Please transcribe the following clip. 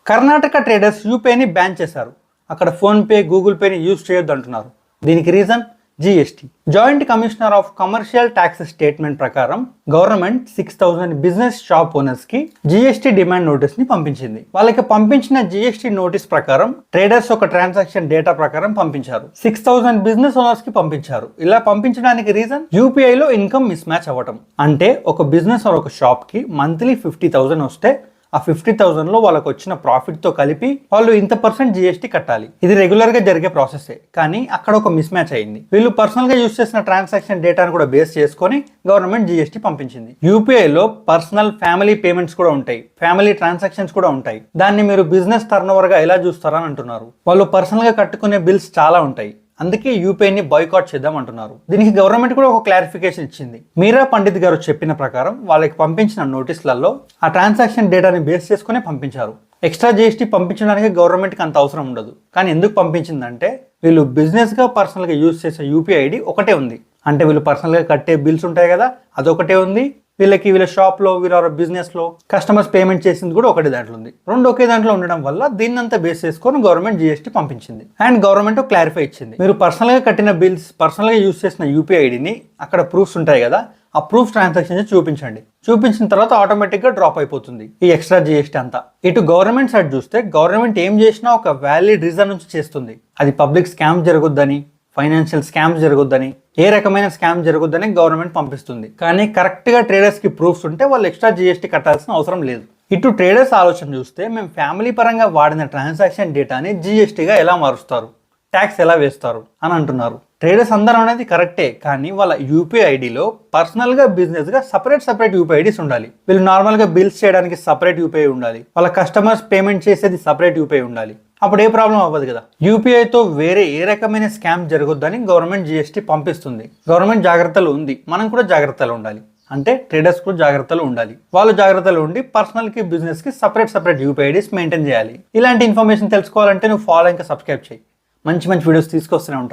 Karnataka traders యూపీఐని ban చేశారు. అక్కడ PhonePe, Google పేని యూజ్ చేయొద్దు అంటున్నారు. దీనికి reason GST. Joint commissioner of commercial taxes statement ప్రకారం గవర్నమెంట్ 6,000 బిజినెస్ షాప్ ఓనర్స్ కి జీఎస్టీ డిమాండ్ నోటీస్ ని పంపించింది. వాళ్ళకి పంపించిన జీఎస్టీ నోటీస్ ప్రకారం ట్రేడర్స్ ఒక ట్రాన్సాక్షన్ డేటా ప్రకారం పంపించారు. 6,000 బిజినెస్ ఓనర్స్ కి పంపించారు. ఇలా పంపించడానికి రీజన్ యూపీఐ లో ఇన్కమ్ మిస్ మ్యాచ్ అవ్వటం. అంటే ఒక బిజినెస్ ఒక షాప్ కి మంత్లీ 50,000 వస్తే ఆ 50,000 లో వాళ్ళకి వచ్చిన ప్రాఫిట్ తో కలిపి వాళ్ళు ఇంత % జీఎస్టీ కట్టాలి. ఇది రెగ్యులర్ గా జరిగే ప్రాసెసే. కానీ అక్కడ ఒక మిస్ మ్యాచ్ అయింది. వీళ్ళు పర్సనల్ గా యూజ్ చేసిన ట్రాన్సాక్షన్ డేటాను కూడా బేస్ చేసుకొని గవర్నమెంట్ జీఎస్టీ పంపించింది. యూపీఐ లో పర్సనల్, ఫ్యామిలీ పేమెంట్స్ కూడా ఉంటాయి, ఫ్యామిలీ ట్రాన్సాక్షన్స్ కూడా ఉంటాయి. దాన్ని మీరు బిజినెస్ టర్న్ ఓవర్ గా ఎలా చూస్తారని అంటున్నారు. వాళ్ళు పర్సనల్ గా కట్టుకునే బిల్స్ చాలా ఉంటాయి. అందుకే యూపీఐని బాయ్కాట్ చేద్దాం అంటున్నారు. దీనికి గవర్నమెంట్ కూడా ఒక క్లారిఫికేషన్ ఇచ్చింది. మీరా పండిత్ గారు చెప్పిన ప్రకారం వాళ్ళకి పంపించిన నోటీసులలో ఆ ట్రాన్సాక్షన్ డేటాని బేస్ చేసుకునే పంపించారు. ఎక్స్ట్రా జీఎస్టీ పంపించడానికి గవర్నమెంట్కి అంత అవసరం ఉండదు. కానీ ఎందుకు పంపించిందంటే వీళ్ళు బిజినెస్గా పర్సనల్గా యూజ్ చేసే యూపీఐ ఐడి ఒకటే ఉంది. అంటే వీళ్ళు పర్సనల్గా కట్టే బిల్స్ ఉంటాయి కదా, అదొకటే ఉంది. వీళ్ళ షాప్లో, వీళ్ళ బిజినెస్లో కస్టమర్స్ పేమెంట్ చేసింది కూడా ఒకటే దాంట్లో ఉంది. రెండు ఒకే దాంట్లో ఉండడం వల్ల దీన్నంతా బేస్ చేసుకొని గవర్నమెంట్ జీఎస్టీ పంపించింది. అండ్ గవర్నమెంట్ క్లారిఫై ఇచ్చింది, మీరు పర్సనల్గా కట్టిన బిల్స్, పర్సనల్గా యూజ్ చేసిన యూపీఐ ఐడిని అక్కడ ప్రూఫ్స్ ఉంటాయి కదా, ఆ ప్రూఫ్ ట్రాన్సాక్షన్ చూపించండి. చూపించిన తర్వాత ఆటోమేటిక్గా డ్రాప్ అయిపోతుంది ఈ ఎక్స్ట్రా జీఎస్టీ అంతా. ఇటు గవర్నమెంట్ సైడ్ చూస్తే గవర్నమెంట్ ఏం చేసినా ఒక వ్యాలిడ్ రీజన్ నుంచి చేస్తుంది. అది పబ్లిక్ స్కామ్ జరగొద్దని, ఫైనాన్షియల్ స్కామ్స్ జరగొద్దని, ఏ రకమైన స్కామ్ జరగొద్దని గవర్నమెంట్ పంపిస్తుంది. కానీ కరెక్ట్గా ట్రేడర్స్కి ప్రూఫ్స్ ఉంటే వాళ్ళు ఎక్స్ట్రా జీఎస్టీ కట్టాల్సిన అవసరం లేదు. ఇటు ట్రేడర్స్ ఆలోచన చూస్తే మేము ఫ్యామిలీ పరంగా వాడిన ట్రాన్సాక్షన్ డేటాని జీఎస్టీగా ఎలా మారుస్తారు, ట్యాక్స్ ఎలా వేస్తారు అని అంటున్నారు. ట్రేడర్స్ అందరం అనేది కరెక్టే, కానీ వాళ్ళ యూపీఐ ఐడిలో పర్సనల్గా, బిజినెస్గా సపరేట్ యూపీఐ ఐడీస్ ఉండాలి. వీళ్ళు నార్మల్గా బిల్స్ చేయడానికి సపరేట్ యూపీఐ ఉండాలి. వాళ్ళ కస్టమర్స్ పేమెంట్ చేసేది సపరేట్ యూపీఐ ఉండాలి. అప్పుడు ఏ ప్రాబ్లం అవ్వదు కదా. యూపీఐతో వేరే ఏ రకమైన స్కామ్ జరగొద్దని గవర్నమెంట్ జీఎస్టీ పంపిస్తుంది. గవర్నమెంట్ జాగ్రత్తలు ఉంది, మనం కూడా జాగ్రత్తలు ఉండాలి. అంటే ట్రేడర్స్ కూడా జాగ్రత్తలు ఉండాలి. వాళ్ళు జాగ్రత్తలు ఉండి పర్సనల్కి, బిజినెస్కి సపరేట్ యూపీఐ ఐడీస్ మెయింటైన్ చేయాలి. ఇలాంటి ఇన్ఫర్మేషన్ తెలుసుకోవాలంటే నువ్వు ఫాలో ఇంకా సబ్స్క్రైబ్ చేయి. మంచి వీడియోస్ తీసుకొస్తూనే ఉంటా.